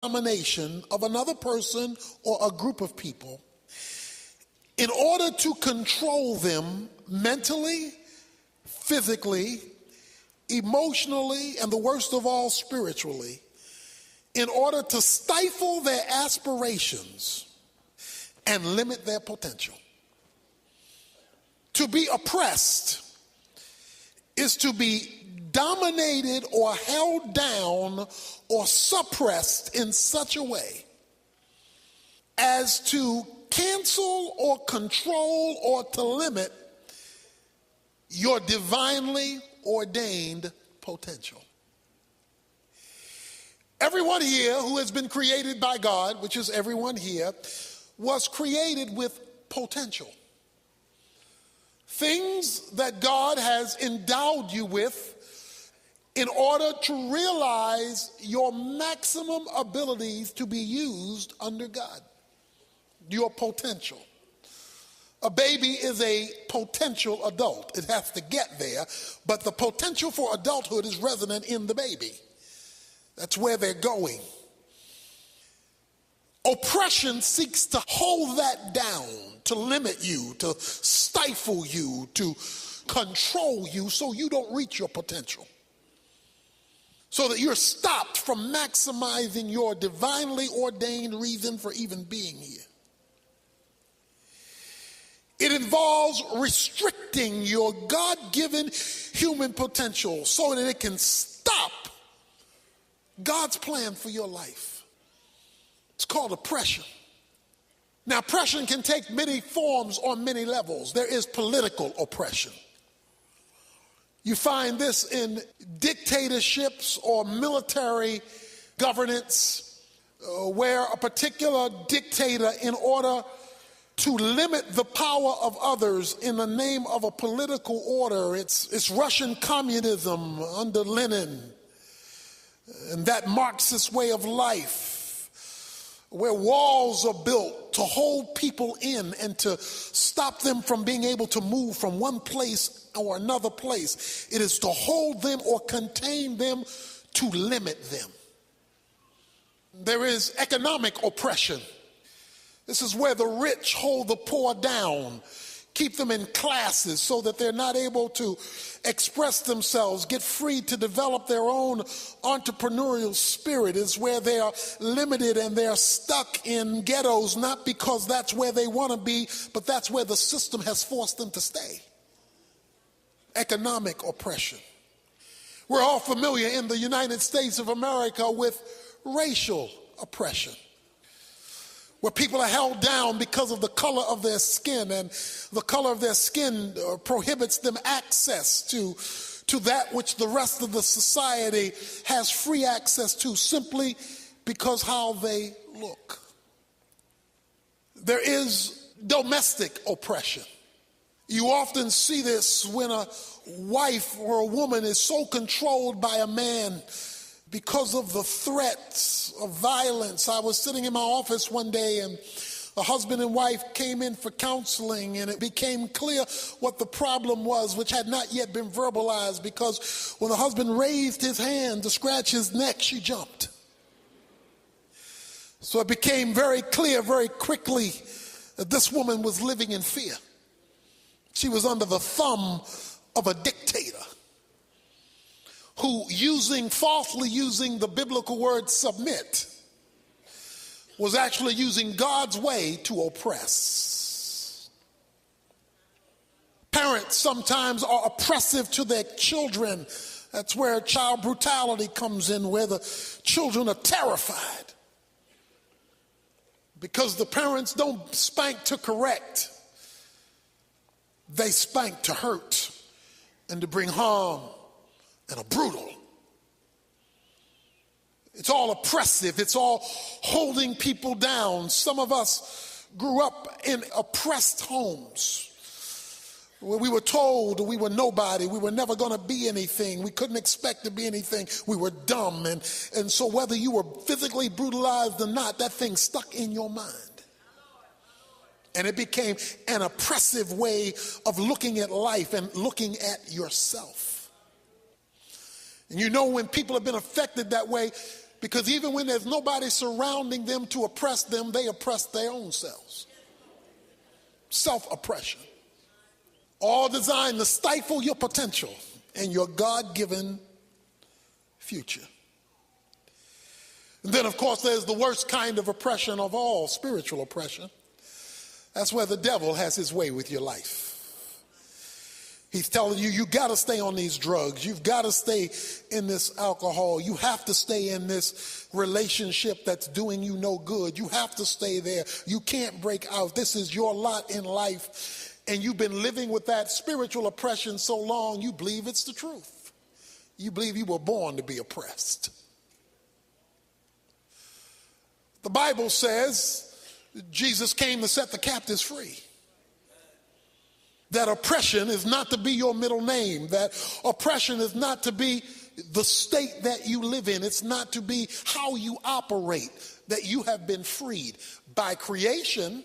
domination of another person or a group of people in order to control them mentally, physically, emotionally, and the worst of all, spiritually, in order to stifle their aspirations and limit their potential. To be oppressed is to be dominated or held down or suppressed in such a way as to cancel or control or to limit your divinely ordained potential. Everyone here who has been created by God, which is everyone here, was created with potential. Things that God has endowed you with in order to realize your maximum abilities to be used under God. Your potential. A baby is a potential adult. It has to get there, but the potential for adulthood is resident in the baby. That's where they're going. Oppression seeks to hold that down, to limit you, to stifle you, to control you so you don't reach your potential. So that you're stopped from maximizing your divinely ordained reason for even being here. It involves restricting your God-given human potential so that it can stop God's plan for your life. It's called oppression. Now, oppression can take many forms on many levels. There is political oppression. You find this in dictatorships or military governance where a particular dictator, in order to limit the power of others in the name of a political order, it's Russian communism under Lenin and that Marxist way of life, where walls are built to hold people in and to stop them from being able to move from one place or another place. It is to hold them or contain them, to limit them. There is economic oppression. This is where the rich hold the poor down, keep them in classes so that they're not able to express themselves, get free to develop their own entrepreneurial spirit. It's where they are limited and they're stuck in ghettos, not because that's where they want to be, but that's where the system has forced them to stay. Economic oppression. We're all familiar in the United States of America with racial oppression, where people are held down because of the color of their skin, and the color of their skin prohibits them access to that which the rest of the society has free access to simply because how they look. There is domestic oppression. You often see this when a wife or a woman is so controlled by a man because of the threats of violence. I was sitting in my office one day and a husband and wife came in for counseling, and it became clear what the problem was, which had not yet been verbalized, because when the husband raised his hand to scratch his neck, she jumped. So it became very clear very quickly that this woman was living in fear. She was under the thumb of a dictator who, falsely using the biblical word submit, was actually using God's way to oppress. Parents sometimes are oppressive to their children. That's where child brutality comes in, where the children are terrified because the parents don't spank to correct. They spank to hurt and to bring harm and are brutal. It's all oppressive. It's all holding people down. Some of us grew up in oppressed homes where we were told we were nobody. We were never going to be anything. We couldn't expect to be anything. We were dumb. And so whether you were physically brutalized or not, that thing stuck in your mind. And it became an oppressive way of looking at life and looking at yourself. And you know, when people have been affected that way, Because even when there's nobody surrounding them to oppress them, they oppress their own selves. Self-oppression. All designed to stifle your potential and your God-given future. And then, of course, there's the worst kind of oppression of all, spiritual oppression. That's where the devil has his way with your life. He's telling you, you got to stay on these drugs. You've got to stay in this alcohol. You have to stay in this relationship that's doing you no good. You have to stay there. You can't break out. This is your lot in life. And you've been living with that spiritual oppression so long, you believe it's the truth. You believe you were born to be oppressed. The Bible says Jesus came to set the captives free. That oppression is not to be your middle name. That oppression is not to be the state that you live in. It's not to be how you operate. That you have been freed by creation,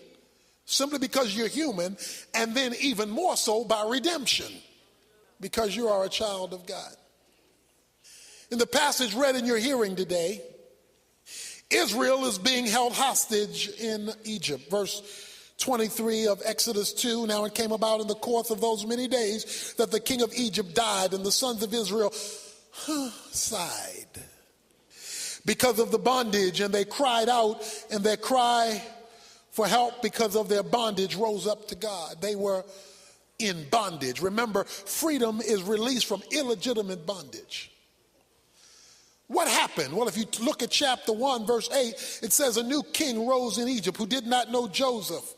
simply because you're human, and then even more so by redemption, because you are a child of God. In the passage read in your hearing today, Israel is being held hostage in Egypt. Verse 23 of Exodus 2, now it came about in the course of those many days that the king of Egypt died, and the sons of Israel sighed because of the bondage, and they cried out, and their cry for help because of their bondage rose up to God. They were in bondage. Remember, freedom is released from illegitimate bondage. What happened? Well, if you look at chapter 1, verse 8, it says a new king rose in Egypt who did not know Joseph.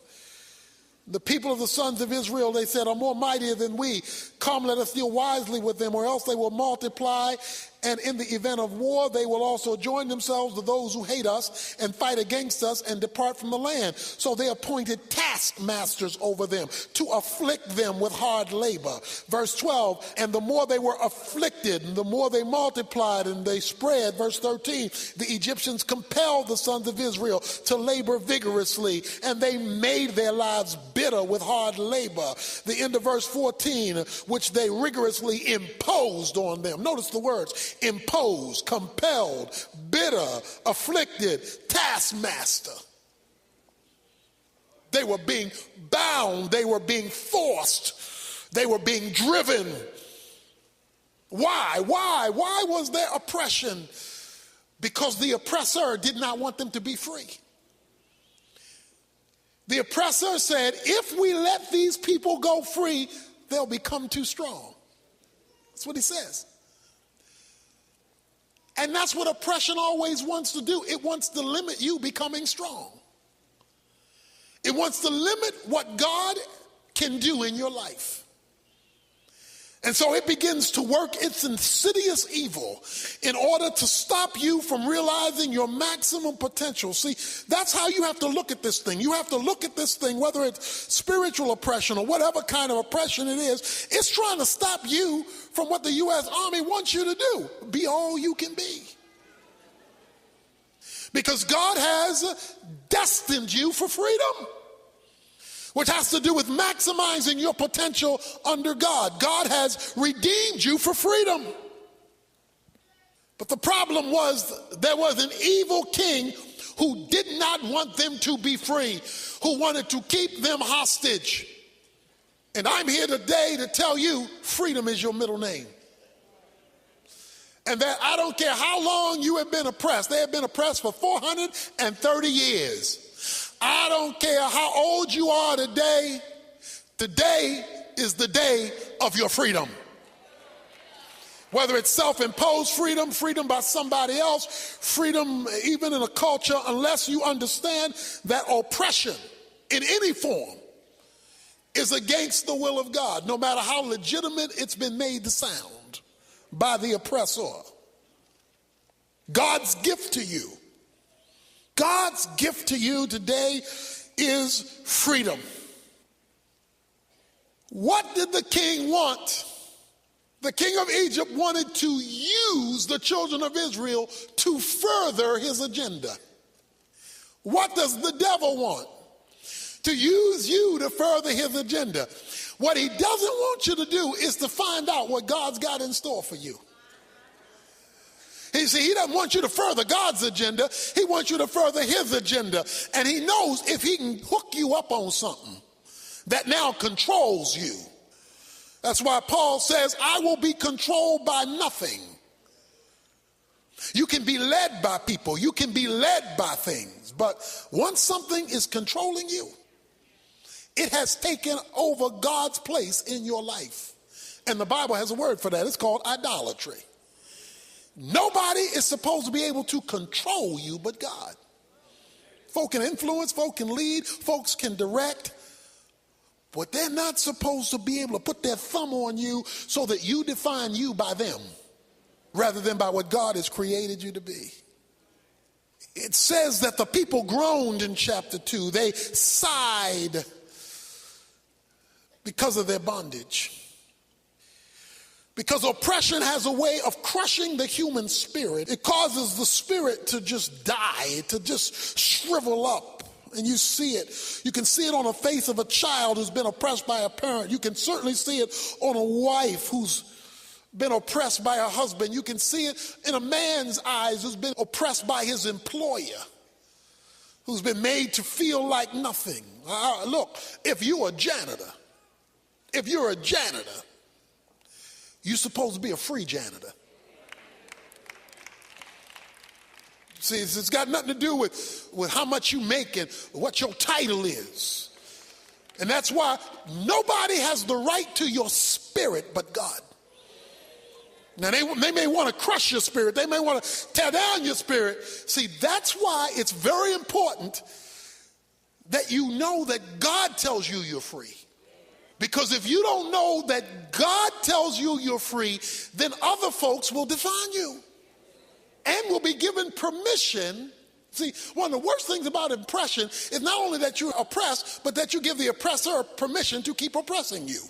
The people of the sons of Israel, they said, are more mightier than we. Come, let us deal wisely with them, or else they will multiply. And in the event of war, they will also join themselves to those who hate us and fight against us and depart from the land. So they appointed taskmasters over them to afflict them with hard labor. Verse 12, and the more they were afflicted, and the more they multiplied and they spread. Verse 13, the Egyptians compelled the sons of Israel to labor vigorously, and they made their lives bitter with hard labor. The end of verse 14, which they rigorously imposed on them. Notice the words. Imposed, compelled, bitter, afflicted, taskmaster. They were being bound. They were being forced. They were being driven. Why? Why was there oppression? Because the oppressor did not want them to be free. The oppressor said, if we let these people go free, they'll become too strong. That's what he says. And that's what oppression always wants to do. It wants to limit you becoming strong. It wants to limit what God can do in your life. And so it begins to work its insidious evil in order to stop you from realizing your maximum potential. See, that's how you have to look at this thing. You have to look at this thing, whether it's spiritual oppression or whatever kind of oppression it is, it's trying to stop you from what the U.S. Army wants you to do. Be all you can be. Because God has destined you for freedom, which has to do with maximizing your potential under God. God has redeemed you for freedom. But the problem was there was an evil king who did not want them to be free, who wanted to keep them hostage. And I'm here today to tell you, freedom is your middle name. And that I don't care how long you have been oppressed. They have been oppressed for 430 years. I don't care how old you are today. Today is the day of your freedom. Whether it's self-imposed freedom, freedom by somebody else, freedom even in a culture, unless you understand that oppression in any form is against the will of God, no matter how legitimate it's been made to sound by the oppressor. God's gift to you, God's gift to you today is freedom. What did the king want? The king of Egypt wanted to use the children of Israel to further his agenda. What does the devil want? To use you to further his agenda. What he doesn't want you to do is to find out what God's got in store for you. He doesn't want you to further God's agenda. He wants you to further his agenda. And he knows if he can hook you up on something that now controls you. That's why Paul says, I will be controlled by nothing. You can be led by people. You can be led by things. But once something is controlling you, it has taken over God's place in your life. And the Bible has a word for that. It's called idolatry. Nobody is supposed to be able to control you but God. Folk can influence, folk can lead, folks can direct, but they're not supposed to be able to put their thumb on you so that you define you by them rather than by what God has created you to be. It says that the people groaned in chapter 2. They sighed because of their bondage. Because oppression has a way of crushing the human spirit. It causes the spirit to just die, to just shrivel up. And you see it. You can see it on the face of a child who's been oppressed by a parent. You can certainly see it on a wife who's been oppressed by her husband. You can see it in a man's eyes who's been oppressed by his employer, who's been made to feel like nothing. Look, if you're a janitor, you're supposed to be a free janitor. See, it's got nothing to do with how much you make and what your title is. And that's why nobody has the right to your spirit but God. Now, they may want to crush your spirit. They may want to tear down your spirit. See, that's why it's very important that you know that God tells you you're free. Because if you don't know that God tells you you're free, then other folks will define you and will be given permission. See, one of the worst things about oppression is not only that you're oppressed, but that you give the oppressor permission to keep oppressing you.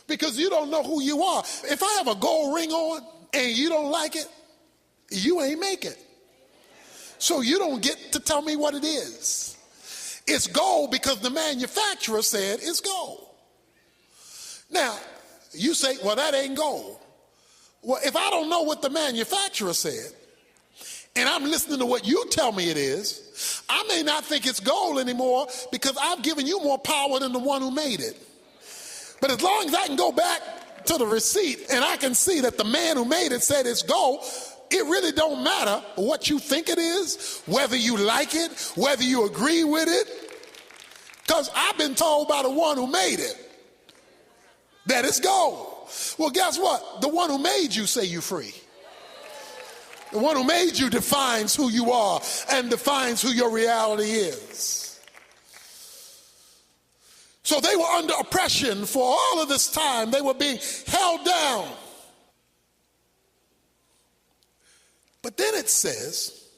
Because you don't know who you are. If I have a gold ring on and you don't like it, you ain't make it. So you don't get to tell me what it is. It's gold because the manufacturer said it's gold. Now, you say, well, that ain't gold. Well, if I don't know what the manufacturer said, and I'm listening to what you tell me it is, I may not think it's gold anymore because I've given you more power than the one who made it. But as long as I can go back to the receipt and I can see that the man who made it said it's gold, it really don't matter what you think it is, whether you like it, whether you agree with it, because I've been told by the one who made it that it's gold. Well, guess what? The one who made you say you're free. The one who made you defines who you are and defines who your reality is. So they were under oppression for all of this time. They were being held down. But then it says,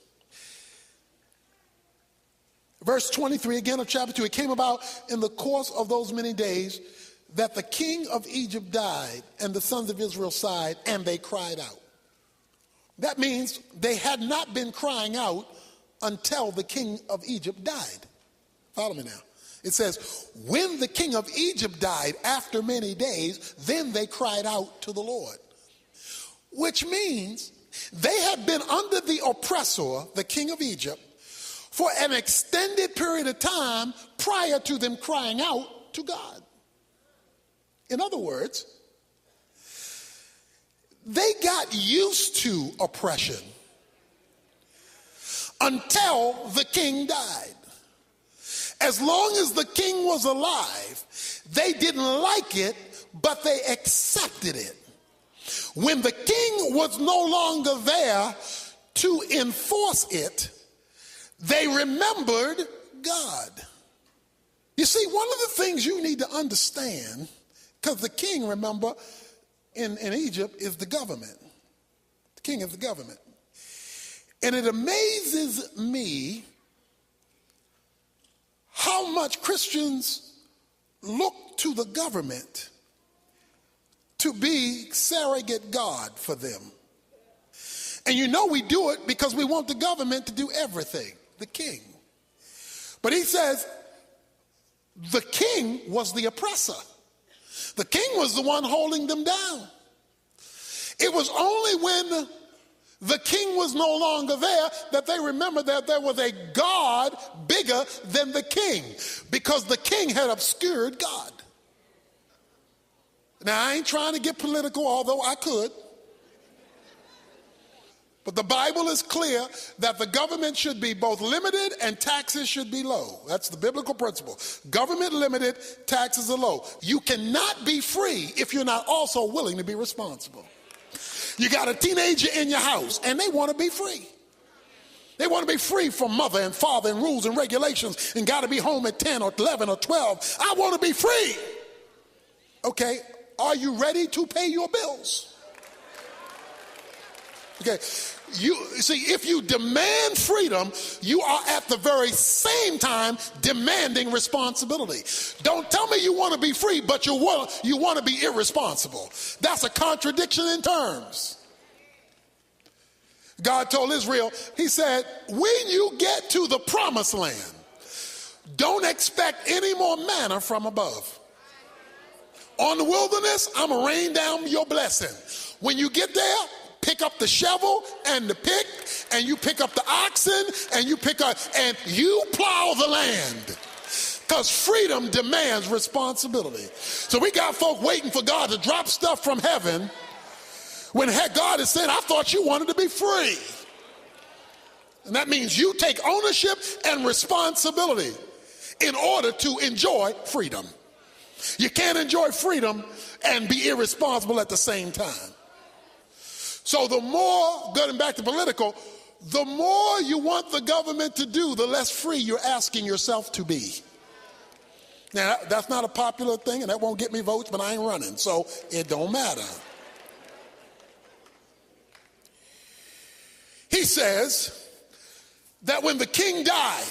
verse 23 again of chapter 2, it came about in the course of those many days that the king of Egypt died, and the sons of Israel sighed, and they cried out. That means they had not been crying out until the king of Egypt died. Follow me now. It says, when the king of Egypt died after many days, then they cried out to the Lord. Which means they had been under the oppressor, the king of Egypt, for an extended period of time prior to them crying out to God. In other words, they got used to oppression until the king died. As long as the king was alive, they didn't like it, but they accepted it. When the king was no longer there to enforce it, they remembered God. You see, one of the things you need to understand, because the king, remember, in Egypt is the government. The king is the government. And it amazes me how much Christians look to the government to be surrogate God for them. And you know we do it because we want the government to do everything, the king. But he says the king was the oppressor. The king was the one holding them down. It was only when the king was no longer there, that they remembered that there was a God bigger than the king, because the king had obscured God. Now, I ain't trying to get political, although I could. But the Bible is clear that the government should be both limited and taxes should be low. That's the biblical principle. Government limited, taxes are low. You cannot be free if you're not also willing to be responsible. You got a teenager in your house and they want to be free. They want to be free from mother and father and rules and regulations and got to be home at 10 or 11 or 12. I want to be free. Okay, are you ready to pay your bills? Okay, you see, if you demand freedom, you are at the very same time demanding responsibility. Don't tell me you want to be free, but you want to be irresponsible. That's a contradiction in terms. God told Israel, he said, when you get to the promised land, don't expect any more manna from above. On the wilderness, I'm going to rain down your blessing. When you get there, pick up the shovel and the pick, and you pick up the oxen, and you plow the land. Because freedom demands responsibility. So we got folk waiting for God to drop stuff from heaven when God is saying, I thought you wanted to be free. And that means you take ownership and responsibility in order to enjoy freedom. You can't enjoy freedom and be irresponsible at the same time. So the more, getting back to political, the more you want the government to do, the less free you're asking yourself to be. Now, that's not a popular thing, and that won't get me votes, but I ain't running, so it don't matter. He says that when the king died,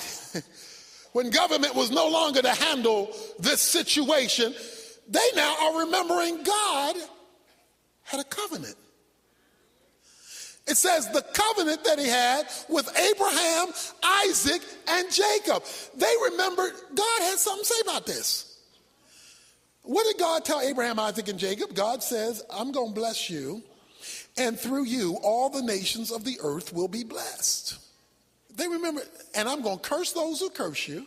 when government was no longer to handle this situation, they now are remembering God had a covenant. It says the covenant that he had with Abraham, Isaac, and Jacob. They remembered God had something to say about this. What did God tell Abraham, Isaac, and Jacob? God says, I'm going to bless you, and through you, all the nations of the earth will be blessed. They remember, and I'm going to curse those who curse you,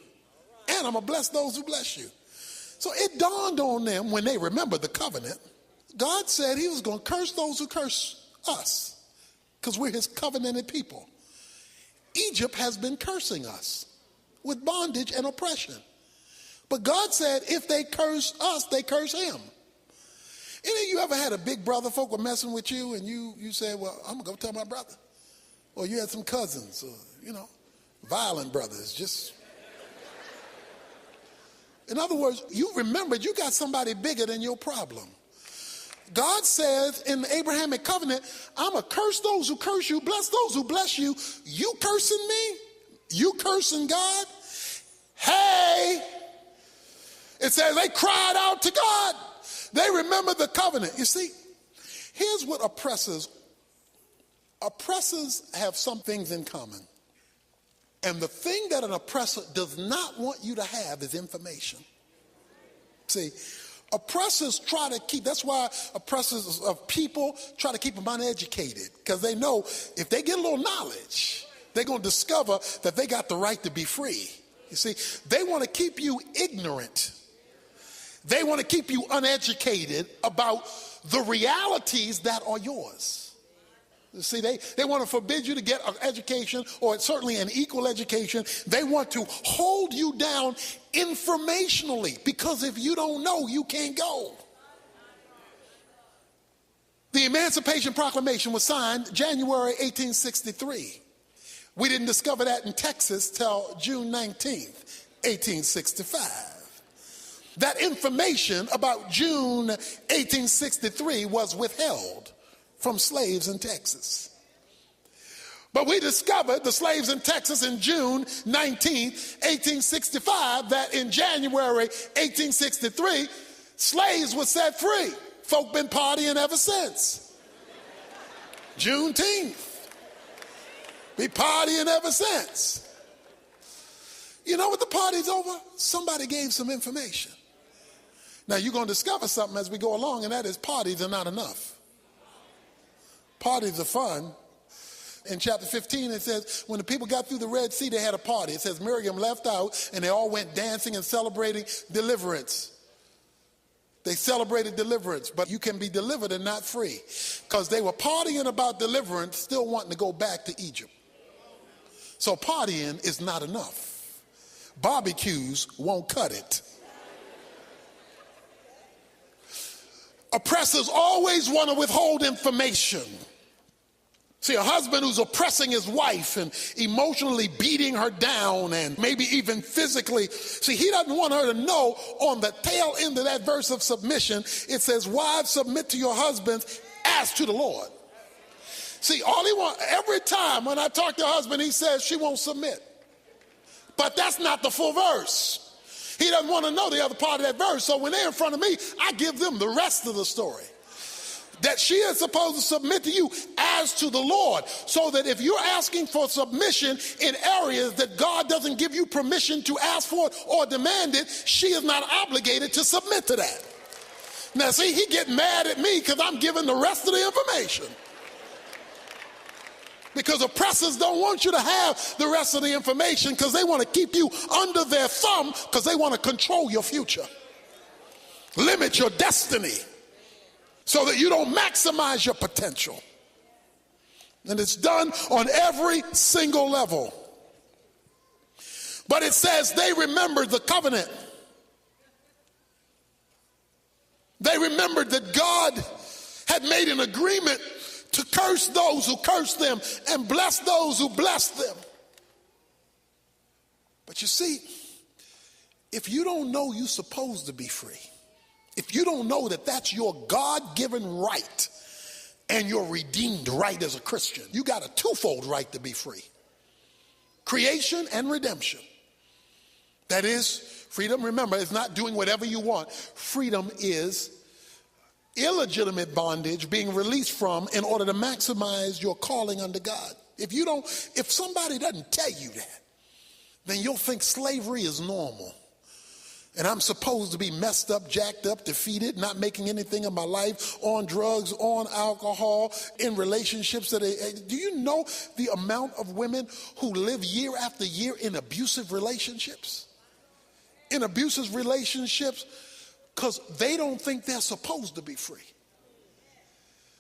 and I'm going to bless those who bless you. So it dawned on them when they remembered the covenant. God said he was going to curse those who curse us, because we're his covenanted people. Egypt has been cursing us with bondage and oppression. But God said if they curse us, they curse him. Any of you ever had a big brother, folk were messing with you, and you said, well, I'm going to go tell my brother. Or you had some cousins, or, violent brothers, just. In other words, you remembered you got somebody bigger than your problem. God says in the Abrahamic covenant, I'm going to curse those who curse you, bless those who bless you. You cursing me? You cursing God? Hey! It says they cried out to God. They remembered the covenant. You see, here's what oppressors have some things in common. And the thing that an oppressor does not want you to have is information. See, oppressors try to keep, that's why oppressors of people try to keep them uneducated, because they know if they get a little knowledge, they're going to discover that they got the right to be free. You see, they want to keep you ignorant. They want to keep you uneducated about the realities that are yours. You see, they want to forbid you to get an education, or certainly an equal education. They want to hold you down informationally, because if you don't know, you can't go. The Emancipation Proclamation was signed January 1863. We didn't discover that in Texas till June 19th, 1865. That information about June 1863 was withheld from slaves in Texas. But we discovered, the slaves in Texas, in June 19, 1865, that in January 1863, slaves were set free. Folk been partying ever since. Juneteenth. Be partying ever since. You know what the party's over? Somebody gave some information. Now you're going to discover something as we go along, and that is parties are not enough. Parties are fun, In chapter 15, it says, when the people got through the Red Sea, they had a party. It says Miriam left out, and they all went dancing and celebrating deliverance. They celebrated deliverance, but you can be delivered and not free, because they were partying about deliverance, still wanting to go back to Egypt. So partying is not enough. Barbecues won't cut it. Oppressors always want to withhold information. See, a husband who's oppressing his wife and emotionally beating her down and maybe even physically, see, he doesn't want her to know. On the tail end of that verse of submission, it says, wives, submit to your husbands as to the Lord. See, all he wants, every time when I talk to a husband, he says she won't submit. But that's not the full verse. He doesn't want to know the other part of that verse. So when they're in front of me, I give them the rest of the story. That she is supposed to submit to you as to the Lord. So that if you're asking for submission in areas that God doesn't give you permission to ask for it or demand it, she is not obligated to submit to that. Now see, he get mad at me because I'm giving the rest of the information. Because oppressors don't want you to have the rest of the information, because they want to keep you under their thumb, because they want to control your future, limit your destiny, so that you don't maximize your potential. And it's done on every single level. But it says they remembered the covenant. They remembered that God had made an agreement to curse those who cursed them and bless those who blessed them. But you see, if you don't know you're supposed to be free, if you don't know that that's your God-given right and your redeemed right as a Christian, you got a twofold right to be free. Creation and redemption. That is, freedom, remember, is not doing whatever you want. Freedom is illegitimate bondage being released from in order to maximize your calling under God. If somebody doesn't tell you that, then you'll think slavery is normal. And I'm supposed to be messed up, jacked up, defeated, not making anything of my life, on drugs, on alcohol, in relationships do you know the amount of women who live year after year in abusive relationships? In abusive relationships because they don't think they're supposed to be free.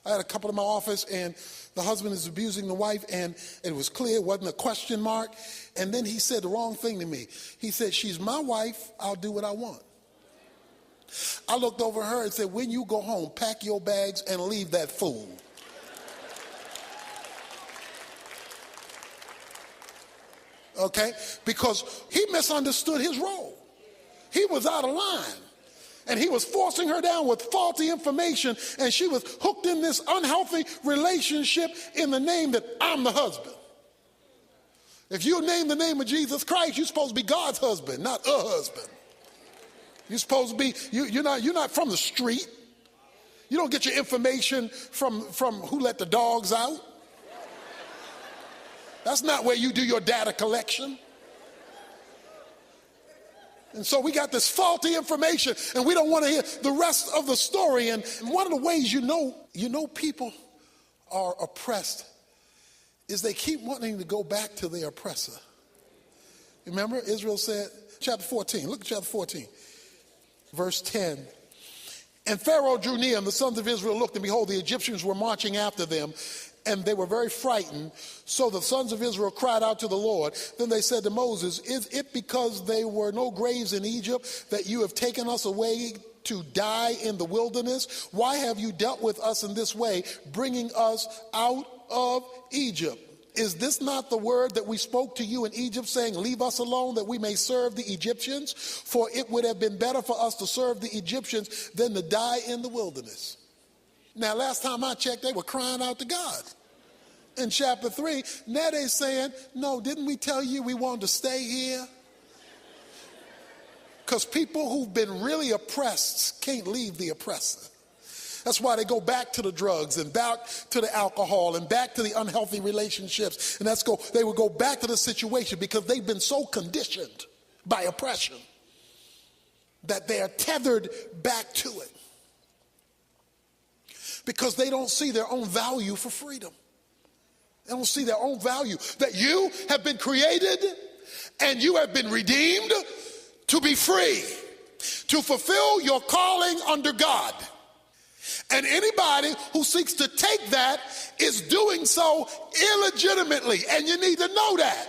I had a couple in my office, and the husband is abusing the wife, and it was clear, it wasn't a question mark. And then he said the wrong thing to me. He said, she's my wife, I'll do what I want. I looked over at her and said, when you go home, pack your bags and leave that fool. Okay? Because he misunderstood his role. He was out of line. And he was forcing her down with faulty information, and she was hooked in this unhealthy relationship in the name that I'm the husband. If you name the name of Jesus Christ, you're supposed to be God's husband, not a husband. You're supposed to be, you're not from the street. You don't get your information from who let the dogs out. That's not where you do your data collection. And so we got this faulty information, and we don't want to hear the rest of the story. And one of the ways you know people are oppressed is they keep wanting to go back to their oppressor. Remember, Israel said, chapter 14, look at chapter 14, verse 10. And Pharaoh drew near, and the sons of Israel looked, and behold, the Egyptians were marching after them, and they were very frightened. So the sons of Israel cried out to the Lord. Then they said to Moses, is it because there were no graves in Egypt that you have taken us away to die in the wilderness? Why have you dealt with us in this way, bringing us out of Egypt? Is this not the word that we spoke to you in Egypt, saying, leave us alone that we may serve the Egyptians? For it would have been better for us to serve the Egyptians than to die in the wilderness. Now, last time I checked, they were crying out to God. In chapter 3, now they're saying, no, didn't we tell you we wanted to stay here? Because people who've been really oppressed can't leave the oppressor. That's why they go back to the drugs and back to the alcohol and back to the unhealthy relationships. And they will go back to the situation because they've been so conditioned by oppression that they are tethered back to it. Because they don't see their own value for freedom. They don't see their own value. That you have been created and you have been redeemed to be free, to fulfill your calling under God. And anybody who seeks to take that is doing so illegitimately, and you need to know that.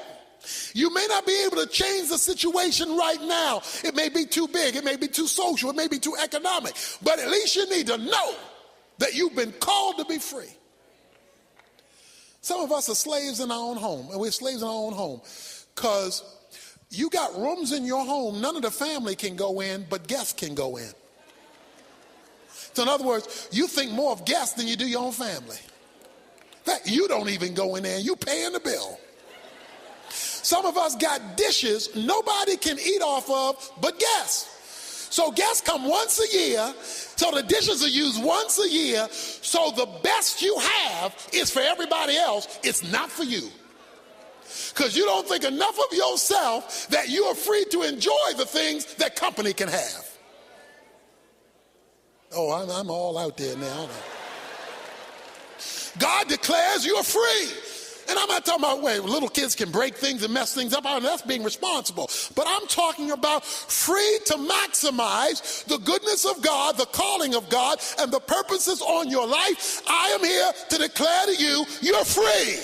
You may not be able to change the situation right now. It may be too big, it may be too social, it may be too economic, but at least you need to know that you've been called to be free. Some of us are slaves in our own home, and we're slaves in our own home because you got rooms in your home none of the family can go in, but guests can go in. So in other words, you think more of guests than you do your own family. In fact, you don't even go in there and you paying the bill. Some of us got dishes nobody can eat off of but guests. So guests come once a year, so the dishes are used once a year, so the best you have is for everybody else. It's not for you. Because you don't think enough of yourself that you are free to enjoy the things that company can have. Oh, I'm all out there now. God declares you are free. And I'm not talking about, wait, little kids can break things and mess things up. That's being responsible. But I'm talking about free to maximize the goodness of God, the calling of God, and the purposes on your life. I am here to declare to you, you're free.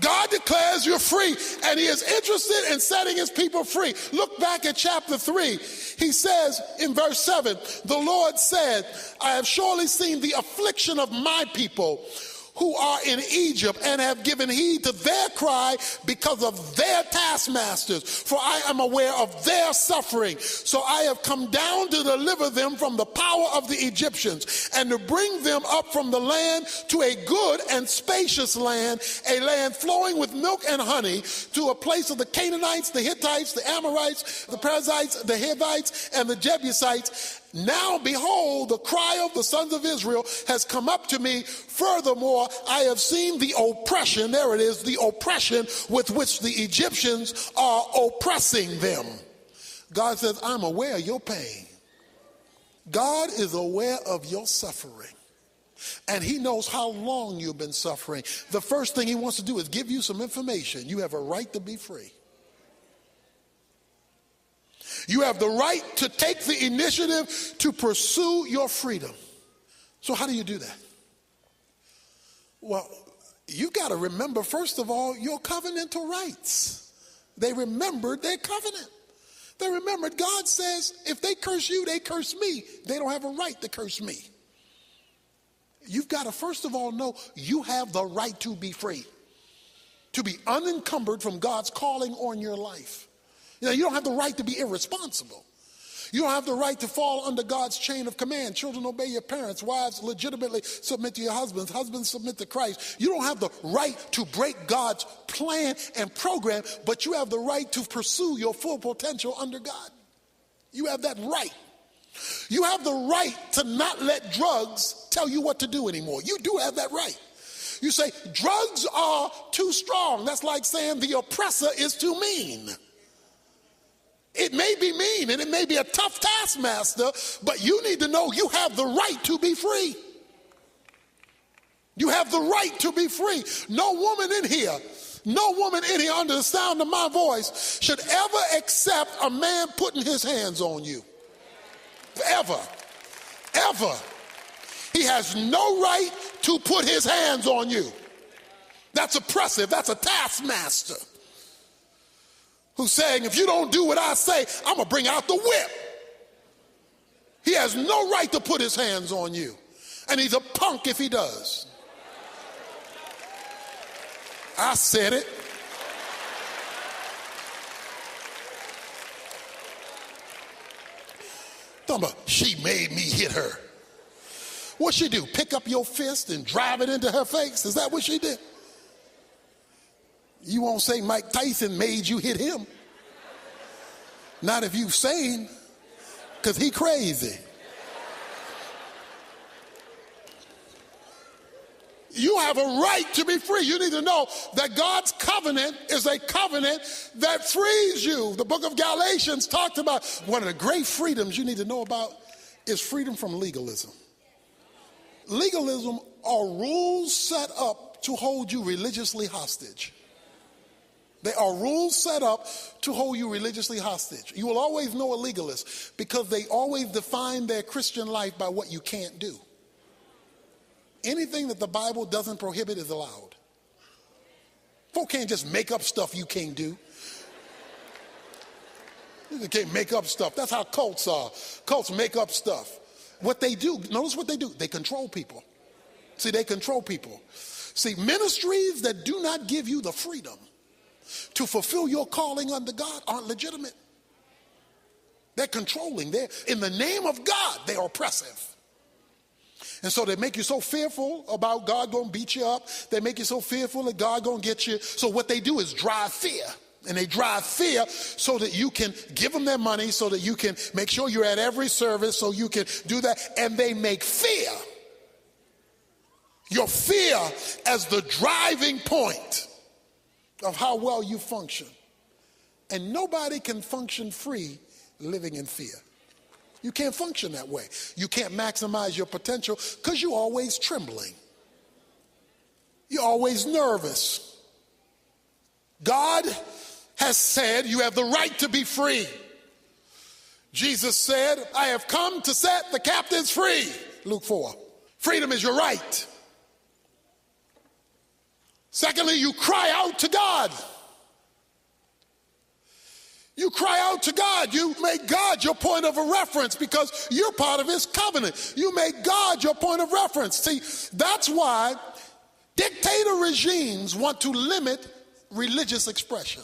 God declares you're free, and he is interested in setting his people free. Look back at chapter 3. He says in verse 7, the Lord said, I have surely seen the affliction of my people who are in Egypt, and have given heed to their cry because of their taskmasters, for I am aware of their suffering. So I have come down to deliver them from the power of the Egyptians, and to bring them up from the land to a good and spacious land, a land flowing with milk and honey, to a place of the Canaanites, the Hittites, the Amorites, the Perizzites, the Hivites, and the Jebusites. Now behold, the cry of the sons of Israel has come up to me. Furthermore, I have seen the oppression, there it is, the oppression with which the Egyptians are oppressing them. God says, I'm aware of your pain. God is aware of your suffering. And he knows how long you've been suffering. The first thing he wants to do is give you some information. You have a right to be free. You have the right to take the initiative to pursue your freedom. So how do you do that? Well, you've got to remember, first of all, your covenantal rights. They remembered their covenant. They remembered God says, if they curse you, they curse me. They don't have a right to curse me. You've got to, first of all, know you have the right to be free, to be unencumbered from God's calling on your life. You don't have the right to be irresponsible. You don't have the right to fall under God's chain of command. Children, obey your parents. Wives, legitimately submit to your husbands. Husbands, submit to Christ. You don't have the right to break God's plan and program, but you have the right to pursue your full potential under God. You have that right. You have the right to not let drugs tell you what to do anymore. You do have that right. You say, drugs are too strong. That's like saying the oppressor is too mean. It may be mean and it may be a tough taskmaster, but you need to know you have the right to be free. You have the right to be free. No woman in here under the sound of my voice should ever accept a man putting his hands on you. Ever. Ever. He has no right to put his hands on you. That's oppressive. That's a taskmaster who's saying, if you don't do what I say, I'm going to bring out the whip. He has no right to put his hands on you. And he's a punk if he does. I said it. Talking about, she made me hit her. What'd she do? Pick up your fist and drive it into her face? Is that what she did? You won't say Mike Tyson made you hit him. Not if you sane, because he crazy. You have a right to be free. You need to know that God's covenant is a covenant that frees you. The book of Galatians talked about one of the great freedoms you need to know about is freedom from legalism. Legalism are rules set up to hold you religiously hostage. They are rules set up to hold you religiously hostage. You will always know a legalist because they always define their Christian life by what you can't do. Anything that the Bible doesn't prohibit is allowed. Folk can't just make up stuff you can't do. You can't make up stuff. That's how cults are. Cults make up stuff. What they do, notice what they do. They control people. See, they control people. See, ministries that do not give you the freedom to fulfill your calling under God aren't legitimate. They're controlling. They're, in the name of God, they're oppressive. And so they make you so fearful about God going to beat you up. They make you so fearful that God going to get you. So what they do is drive fear. And they drive fear so that you can give them their money, so that you can make sure you're at every service, so you can do that. And they make fear, your fear, as the driving point of how well you function. And nobody can function free living in fear. You can't function that way. You can't maximize your potential because you're always trembling. You're always nervous. God has said you have the right to be free. Jesus said, I have come to set the captives free. Luke 4. Freedom is your right. Secondly, you cry out to God. You cry out to God. You make God your point of a reference because you're part of his covenant. You make God your point of reference. See, that's why dictator regimes want to limit religious expression.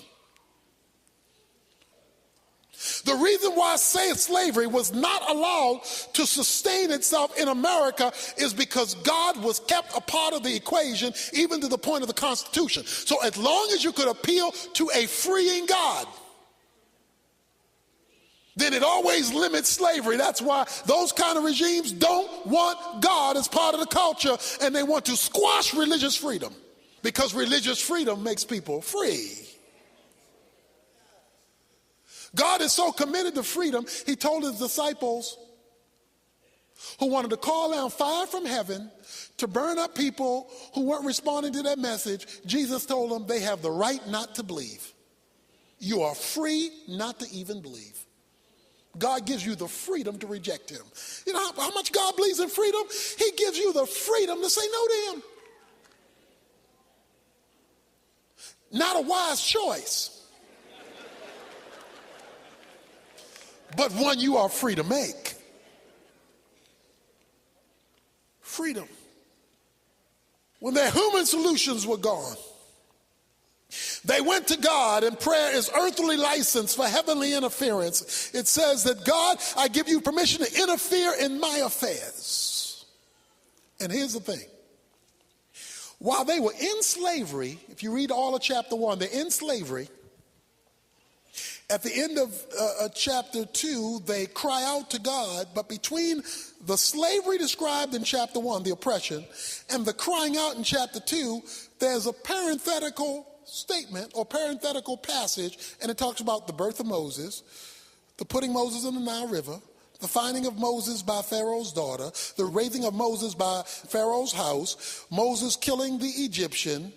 The reason why slavery was not allowed to sustain itself in America is because God was kept a part of the equation, even to the point of the Constitution. So as long as you could appeal to a freeing God, then it always limits slavery. That's why those kind of regimes don't want God as part of the culture, and they want to squash religious freedom because religious freedom makes people free. God is so committed to freedom, he told his disciples who wanted to call down fire from heaven to burn up people who weren't responding to that message. Jesus told them they have the right not to believe. You are free not to even believe. God gives you the freedom to reject him. You know how much God believes in freedom? He gives you the freedom to say no to him. Not a wise choice, but one you are free to make. Freedom. When their human solutions were gone, they went to God, and prayer is earthly license for heavenly interference. It says that, God, I give you permission to interfere in my affairs. And here's the thing. While they were in slavery, if you read all of chapter 1, they're in slavery. At the end of chapter 2, they cry out to God, but between the slavery described in chapter 1, the oppression, and the crying out in chapter 2, there's a parenthetical statement or parenthetical passage, and it talks about the birth of Moses, the putting Moses in the Nile River, the finding of Moses by Pharaoh's daughter, the raising of Moses by Pharaoh's house, Moses killing the Egyptian.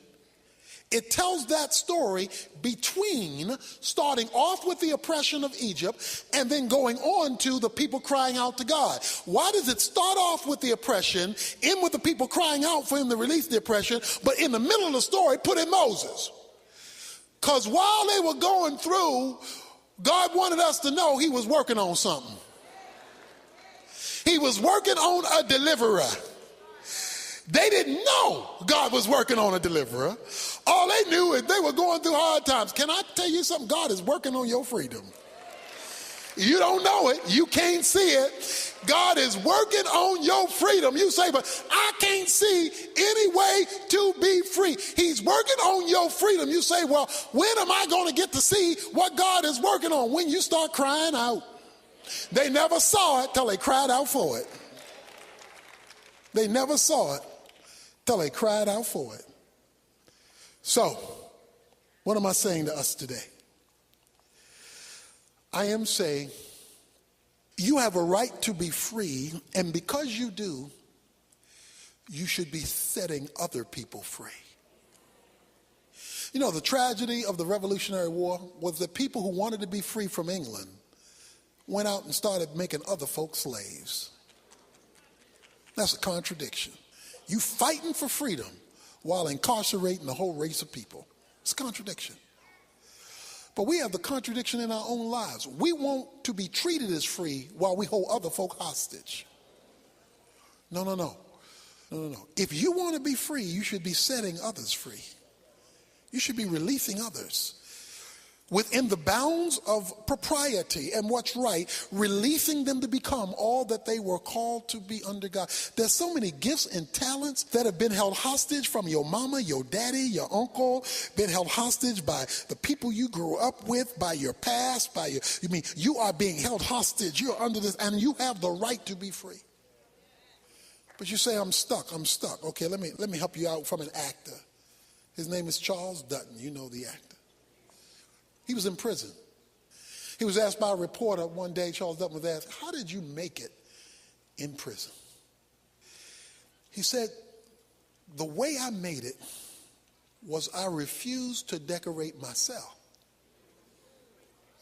It tells that story between starting off with the oppression of Egypt and then going on to the people crying out to God. Why does it start off with the oppression, end with the people crying out for him to release the oppression, but in the middle of the story put in Moses? Because while they were going through, God wanted us to know he was working on something. He was working on a deliverer. They didn't know God was working on a deliverer. All they knew is they were going through hard times. Can I tell you something? God is working on your freedom. You don't know it. You can't see it. God is working on your freedom. You say, but I can't see any way to be free. He's working on your freedom. You say, well, when am I going to get to see what God is working on? When you start crying out. They never saw it till they cried out for it. They never saw it till they cried out for it. So, what am I saying to us today? I am saying you have a right to be free, and because you do, you should be setting other people free. You know, the tragedy of the Revolutionary War was that people who wanted to be free from England went out and started making other folks slaves. That's a contradiction. You fighting for freedom while incarcerating the whole race of people. It's a contradiction. But we have the contradiction in our own lives. We want to be treated as free while we hold other folk hostage. No. If you want to be free, you should be setting others free. You should be releasing others within the bounds of propriety and what's right, releasing them to become all that they were called to be under God. There's so many gifts and talents that have been held hostage from your mama, your daddy, your uncle, been held hostage by the people you grew up with, by your past, you are being held hostage. You're under this, and you have the right to be free. But you say, I'm stuck. Okay, let me help you out from an actor. His name is Charles Dutton. You know the actor. He was in prison. He was asked by a reporter one day, Charles Dutton was asked, how did you make it in prison? He said, the way I made it was I refused to decorate my cell.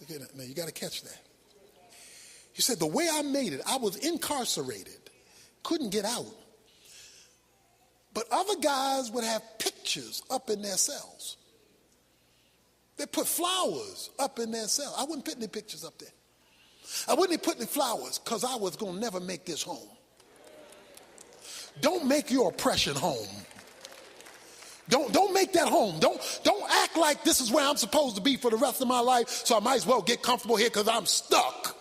Okay, now you got to catch that. He said, the way I made it, I was incarcerated, couldn't get out. But other guys would have pictures up in their cells. They put flowers up in their cell. I wouldn't put any pictures up there. I wouldn't put any flowers because I was going to never make this home. Don't make your oppression home. Don't make that home. Don't act like this is where I'm supposed to be for the rest of my life, so I might as well get comfortable here because I'm stuck.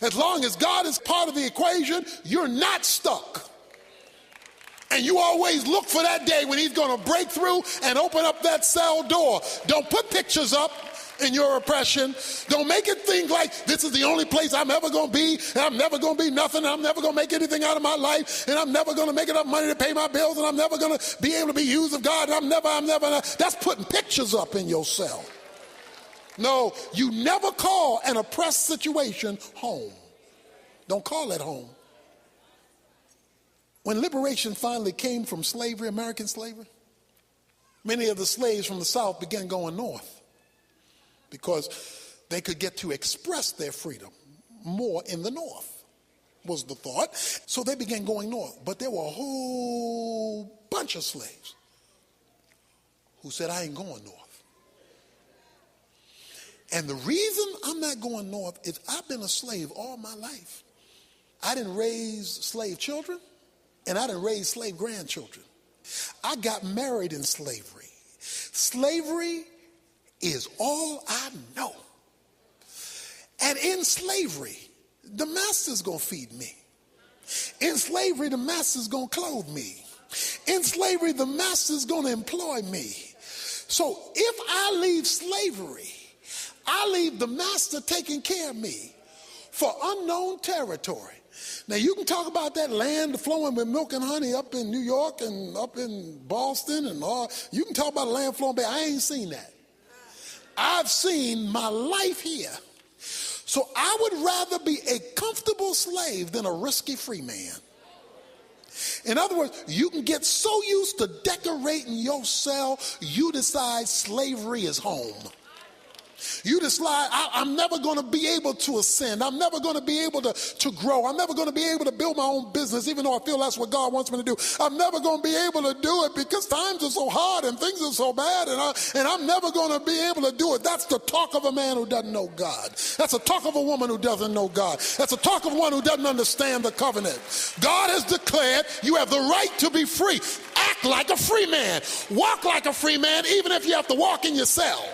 As long as God is part of the equation, you're not stuck. And you always look for that day when he's going to break through and open up that cell door. Don't put pictures up in your oppression. Don't make it think like this is the only place I'm ever going to be, and I'm never going to be nothing, and I'm never going to make anything out of my life, and I'm never going to make enough money to pay my bills, and I'm never going to be able to be used of God, and I'm never. That's putting pictures up in your cell. No, you never call an oppressed situation home. Don't call it home. When liberation finally came from slavery, American slavery, many of the slaves from the South began going north because they could get to express their freedom more in the North, was the thought. So they began going north. But there were a whole bunch of slaves who said, I ain't going north. And the reason I'm not going north is I've been a slave all my life. I didn't raise slave children. And I didn't raise slave grandchildren. I got married in slavery. Slavery is all I know. And in slavery, the master's going to feed me. In slavery, the master's going to clothe me. In slavery, the master's going to employ me. So if I leave slavery, I leave the master taking care of me for unknown territory. Now, you can talk about that land flowing with milk and honey up in New York and up in Boston and all. You can talk about a land flowing, but I ain't seen that. I've seen my life here. So I would rather be a comfortable slave than a risky free man. In other words, you can get so used to decorating your cell, you decide slavery is home. You decide, I'm never going to be able to ascend. I'm never going to be able to grow. I'm never going to be able to build my own business, even though I feel that's what God wants me to do. I'm never going to be able to do it because times are so hard and things are so bad, and I'm never going to be able to do it. That's the talk of a man who doesn't know God. That's the talk of a woman who doesn't know God. That's the talk of one who doesn't understand the covenant. God has declared you have the right to be free. Act like a free man. Walk like a free man, even if you have to walk in your cell.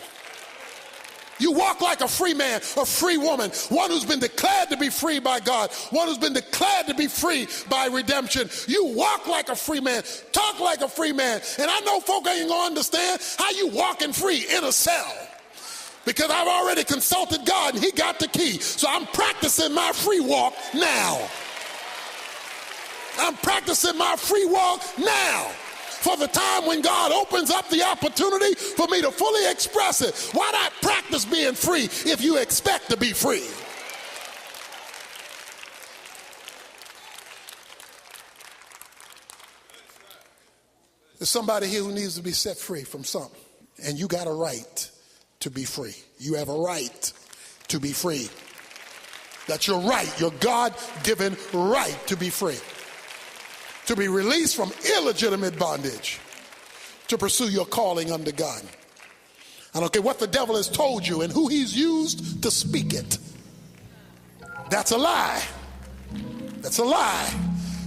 You walk like a free man, a free woman, one who's been declared to be free by God, one who's been declared to be free by redemption. You walk like a free man, talk like a free man. And I know folk ain't gonna understand how you walking free in a cell, because I've already consulted God and he got the key. So I'm practicing my free walk now. I'm practicing my free walk now, for the time when God opens up the opportunity for me to fully express it. Why not practice being free if you expect to be free? There's somebody here who needs to be set free from something. And you got a right to be free. You have a right to be free. That's your right, your God-given right to be free. To be released from illegitimate bondage. To pursue your calling under God. I don't care what the devil has told you and who he's used to speak it. That's a lie. That's a lie.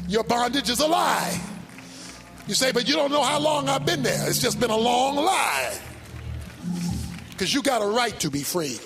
Your bondage is a lie. You say, but you don't know how long I've been there. It's just been a long lie. Because you got a right to be free.